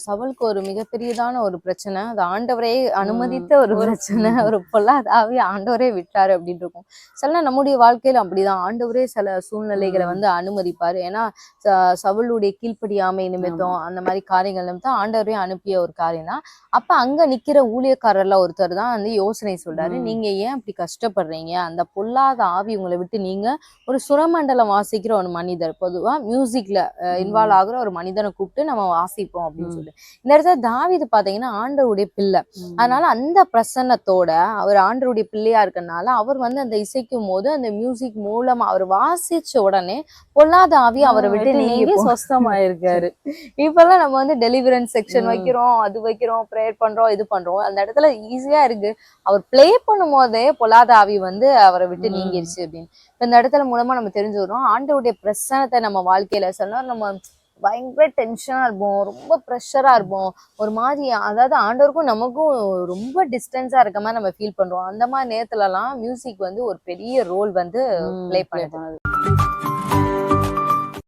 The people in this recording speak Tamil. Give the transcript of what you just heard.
சவுலுக்கு ஒரு மிகப்பெரியதான ஒரு பிரச்சனை. அது ஆண்டவரே அனுமதித்த ஒரு பிரச்சனை. ஒரு பொல்லாத ஆவி ஆண்டவரே விட்டாரு அப்படின்னு இருக்கும். சில நம்முடைய வாழ்க்கையில அப்படிதான் ஆண்டவரே சில சூழ்நிலைகளை வந்து அனுமதிப்பாரு. ஏன்னா சவுளுடைய கீழ்ப்படியாமை நிமித்தம் அந்த மாதிரி காரியங்கள் நிமித்தம் ஆண்டவரே அனுப்பிய ஒரு காரியம் தான். அப்ப அங்க நிக்கிற ஊழியக்காரர்ல ஒருத்தர் தான் வந்து யோசனை சொல்றாரு, நீங்க ஏன் அப்படி கஷ்டப்படுறீங்க? அந்த பொல்லாத ஆவி உங்களை விட்டு நீங்க ஒரு சுரமண்டலம் வாசிக்கிற ஒரு மனிதர், பொதுவா மியூசிக்ல இன்வால்வ் ஆகுற ஒரு மனிதனை கூப்பிட்டு நம்ம வாசிப்போம் அப்படின்னு சொல்லி. இந்த இடத்துல தாவீது பாத்தீங்கன்னா ஆண்டவருடைய பிள்ளை. அதனால அந்த பிரசன்னத்தோட அவர் ஆண்டவருடைய பிள்ளையா இருக்கனால அவர் வந்து அந்த இசைக்கும் போது அந்த மியூசிக் மூலமா அவர் வாசிச்ச உடனே பொல்லாத ஆவி அவரை விட்டு நீங்கி சொஸ்தமாயிருக்காரு. இப்பெல்லாம் நம்ம வந்து டெலிவரன்ஸ் செக்ஷன் வைக்கிறோம், அது வைக்கிறோம், ப்ரேயர் பண்றோம், இது பண்றோம். அந்த இடத்துல ஈஸியா இருக்கு. அவர் பிளே பண்ணும் போதே பொல்லாத ஆவி வந்து அவரை விட்டு நீங்கிருச்சு அப்படின்னு. இந்த இடத்துல மூலமா நம்ம தெரிஞ்சுக்கிறோம் ஆண்டவருடைய பிரசன்னத்தை நம்ம வாழ்க்கையில சொன்னா நம்ம பயங்கர டென்ஷனா இருப்போம், ரொம்ப ப்ரெஷரா இருப்போம், ஒரு மாதிரி. அதாவது ஆண்டவருக்கும் நமக்கும் ரொம்ப டிஸ்டன்ஸா இருக்க மாதிரி நம்ம ஃபீல் பண்றோம். அந்த மாதிரி நேரத்துல எல்லாம் மியூசிக் வந்து ஒரு பெரிய ரோல் வந்து பிளே பண்ணுது.